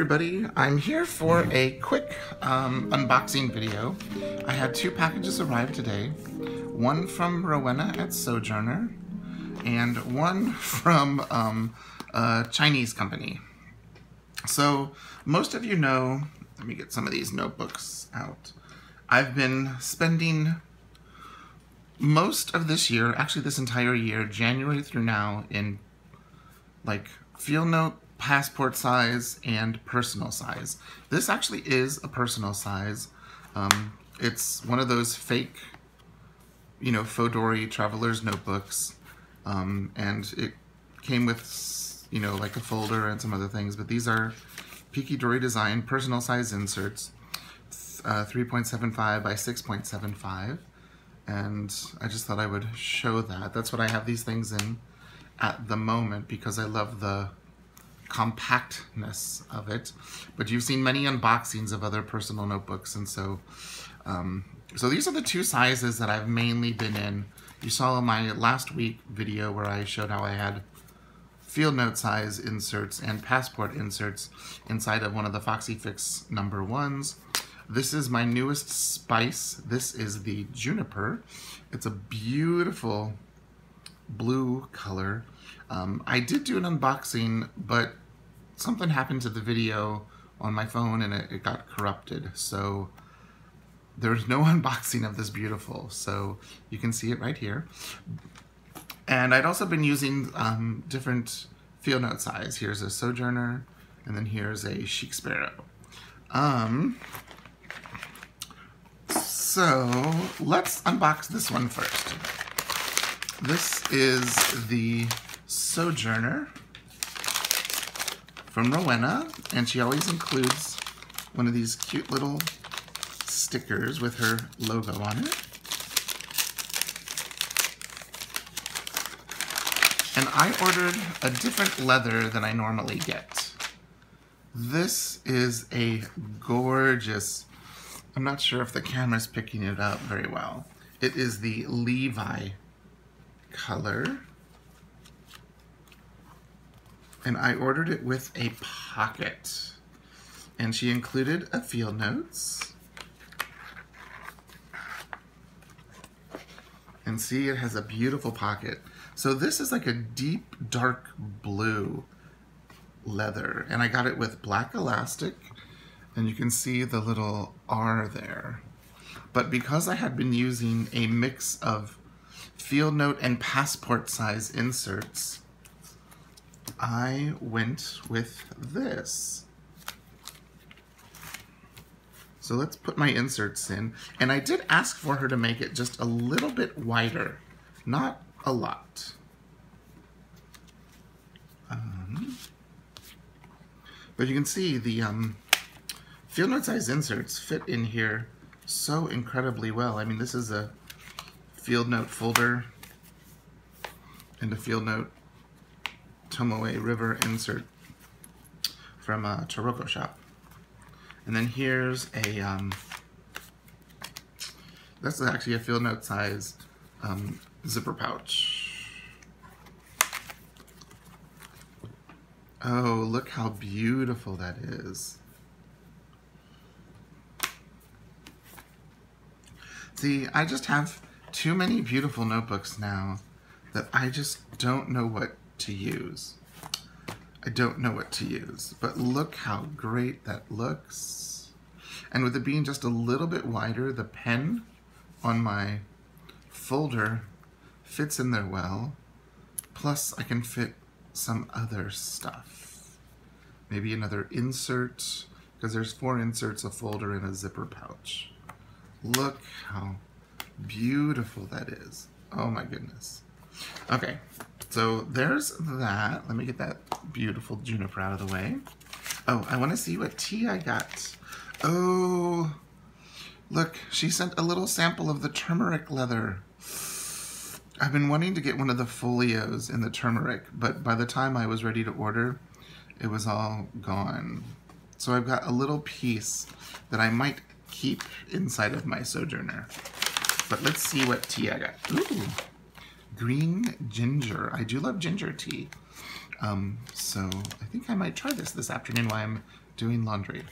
everybody, I'm here for a quick unboxing video. I had two packages arrive today, one from Rowena at Sojourner and one from a Chinese company. So most of you know, let me get some of these notebooks out. I've been spending most of this year, actually this entire year, January through now, in like field note, passport size, and personal size. This actually is a personal size. It's one of those fake, Fodori traveler's notebooks, and it came with, like a folder and some other things, but these are Peaky Dory design personal size inserts, 3.75 by 6.75, and I just thought I would show that. That's what I have these things in at the moment because I love the compactness of it. But you've seen many unboxings of other personal notebooks, and so these are the two sizes that I've mainly been in. You saw in my last week video where I showed how I had field note size inserts and passport inserts inside of one of the Foxy Fix number ones. This is my newest spice. This is the Juniper. It's a beautiful blue color. I did do an unboxing, but something happened to the video on my phone and it got corrupted. So there's no unboxing of this beautiful. So you can see it right here. And I'd also been using different field note size. Here's a Sojourner, and then here's a Chic Sparrow. So let's unbox this one first. This is the Sojourner from Rowena, and she always includes one of these cute little stickers with her logo on it. And I ordered a different leather than I normally get. This is a gorgeous, I'm not sure if the camera's picking it up very well. It is the Levi color. And I ordered it with a pocket. And she included a field notes. And see, it has a beautiful pocket. So this is like a deep dark blue leather. And I got it with black elastic. And you can see the little R there. But because I had been using a mix of field note and passport size inserts, I went with this. So let's put my inserts in. And I did ask for her to make it just a little bit wider, not a lot. But you can see the field note size inserts fit in here so incredibly well. I mean, this is a field note folder and a field note Tomoe River insert from a Taroko shop. And then here's a, that's actually a field note size zipper pouch. Oh, look how beautiful that is. See, I just have too many beautiful notebooks now that I just don't know what to use. I don't know what to use, but look how great that looks. And with it being just a little bit wider, the pen on my folder fits in there well. Plus I can fit some other stuff. Maybe another insert, because there's 4 inserts, a folder, and a zipper pouch. Look how beautiful that is. Oh my goodness. Okay, so there's that. Let me get that beautiful Juniper out of the way. Oh, I want to see what tea I got. Oh, look, she sent a little sample of the turmeric leather. I've been wanting to get one of the folios in the turmeric, but by the time I was ready to order, it was all gone. So I've got a little piece that I might keep inside of my Sojourner. But let's see what tea I got. Ooh, green ginger. I do love ginger tea. So I think I might try this afternoon while I'm doing laundry.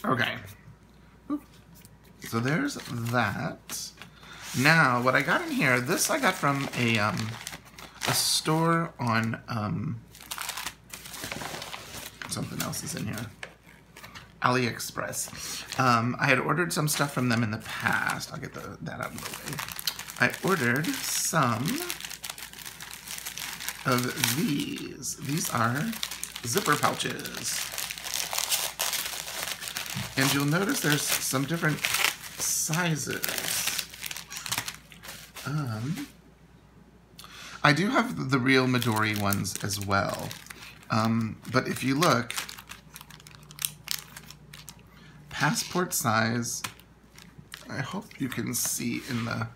Okay. Oop. So there's that. Now, what I got in here, this I got from a store on, something else is in here. Aliexpress. I had ordered some stuff from them in the past. I'll get that out of the way. I ordered some of these. These are zipper pouches. And you'll notice there's some different sizes. I do have the real Midori ones as well. But if you look, passport size, I hope you can see in the,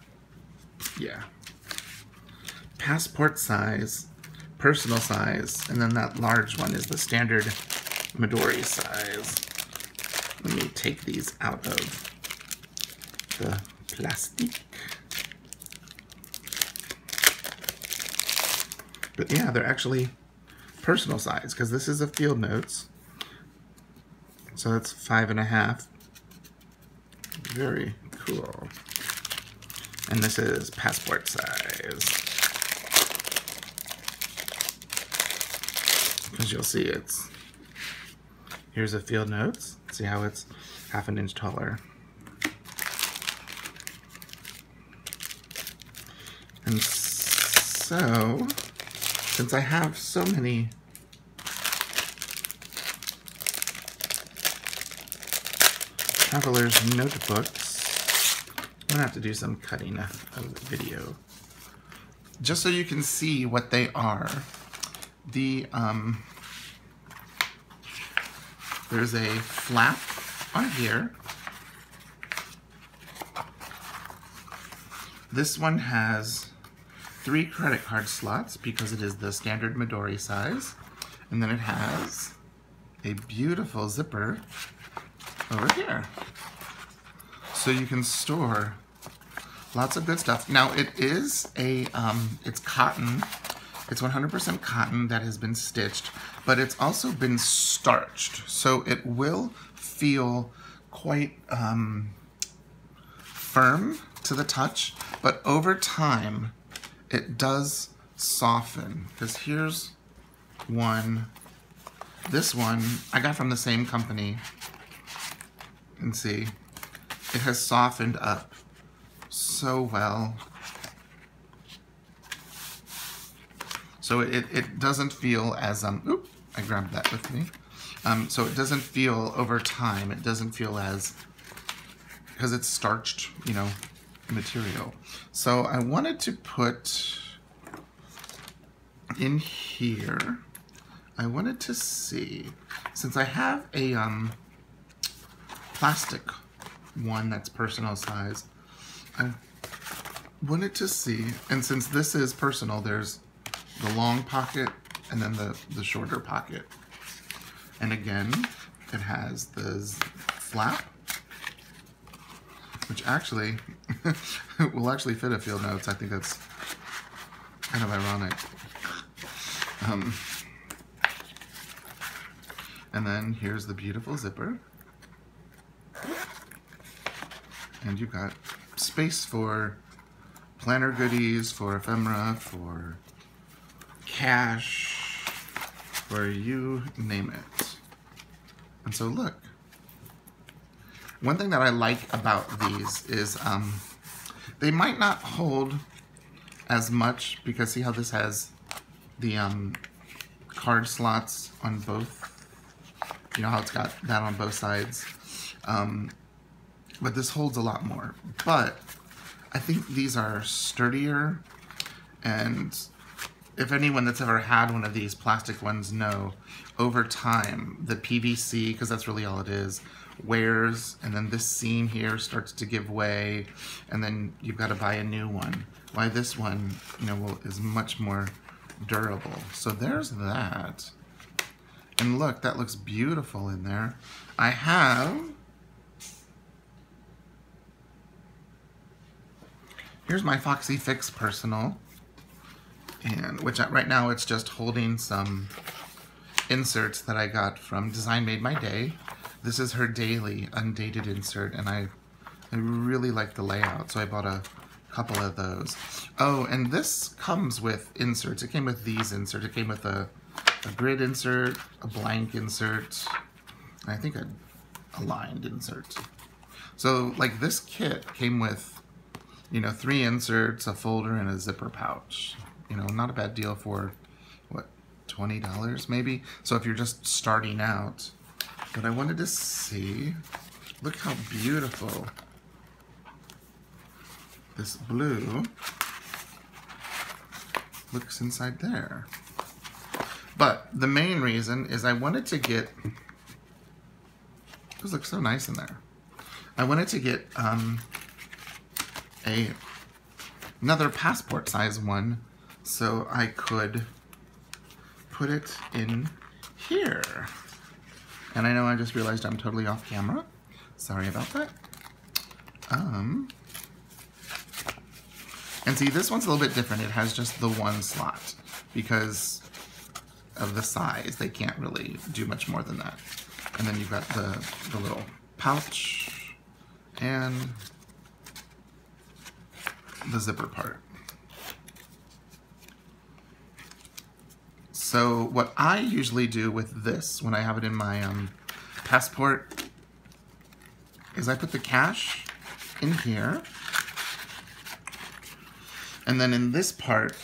yeah. Passport size, personal size, and then that large one is the standard Midori size. Let me take these out of the plastic. But yeah, they're actually personal size, because this is a field notes. So that's 5.5. Very cool. And this is passport size. As you'll see, here's a field notes. See how it's 1/2 inch taller. And so, since I have so many traveler's notebooks, I'm gonna have to do some cutting of the video. Just so you can see what they are. There's a flap on here. This one has 3 credit card slots because it is the standard Midori size. And then it has a beautiful zipper over here. So you can store lots of good stuff. Now it is it's cotton. It's 100% cotton that has been stitched, but it's also been starched. So it will feel quite firm to the touch, but over time it does soften. Because here's one. This one I got from the same company. And see, it has softened up so well. So it doesn't feel as, oop, I grabbed that with me. So it doesn't feel over time, it doesn't feel as, because it's starched, you know, material. So I wanted to put in here, I wanted to see, since I have a plastic one that's personal size, I wanted to see, and since this is personal, there's the long pocket and then the shorter pocket. And again, it has the flap, which actually will actually fit a field notes. I think that's kind of ironic. And then here's the beautiful zipper. And you've got space for planner goodies, for ephemera, for cash, for you name it. And so look, one thing that I like about these is they might not hold as much, because see how this has the card slots on both, you know how it's got that on both sides, but this holds a lot more. But I think these are sturdier, and if anyone that's ever had one of these plastic ones know, over time, the PVC, because that's really all it is, wears, and then this seam here starts to give way, and then you've got to buy a new one. Why this one, you know, is much more durable. So there's that. And look, that looks beautiful in there. I have, here's my Foxy Fix Personal. And which right now it's just holding some inserts that I got from Design Made My Day. This is her daily undated insert, and I really like the layout, so I bought a couple of those. Oh, and this comes with inserts. It came with these inserts. It came with a grid insert, a blank insert, and I think a lined insert. So, like, this kit came with, you know, 3 inserts, a folder, and a zipper pouch. You know, not a bad deal for, what, $20 maybe? So if you're just starting out. But I wanted to see, look how beautiful this blue looks inside there. But the main reason is I wanted to get, those look so nice in there. I wanted to get another passport size one so I could put it in here. And I know I just realized I'm totally off camera. Sorry about that. And see, this one's a little bit different. It has just the one slot because of the size. They can't really do much more than that. And then you've got the little pouch and the zipper part. So what I usually do with this when I have it in my passport is I put the cash in here, and then in this part,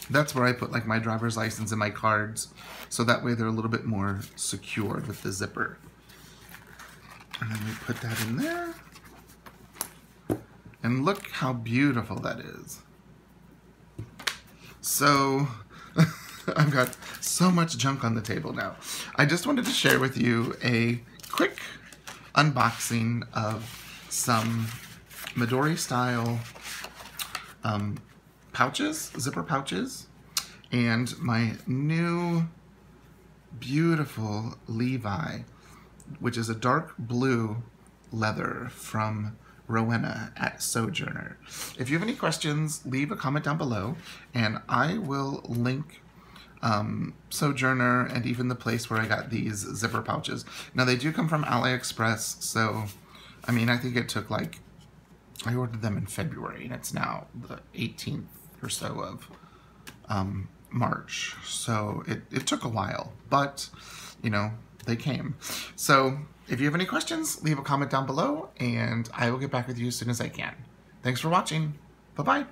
that's where I put like my driver's license and my cards, so that way they're a little bit more secured with the zipper. And then we put that in there, and look how beautiful that is. So I've got so much junk on the table now. I just wanted to share with you a quick unboxing of some Midori style pouches, zipper pouches, and my new beautiful Levi, which is a dark blue leather from Rowena at Sojourner. If you have any questions, leave a comment down below, and I will link Sojourner and even the place where I got these zipper pouches. Now they do come from Aliexpress, so I mean, I think it took like, I ordered them in February and it's now the 18th or so of March, so it took a while, but you know, they came. So if you have any questions, leave a comment down below and I will get back with you as soon as I can. Thanks for watching. Bye-bye.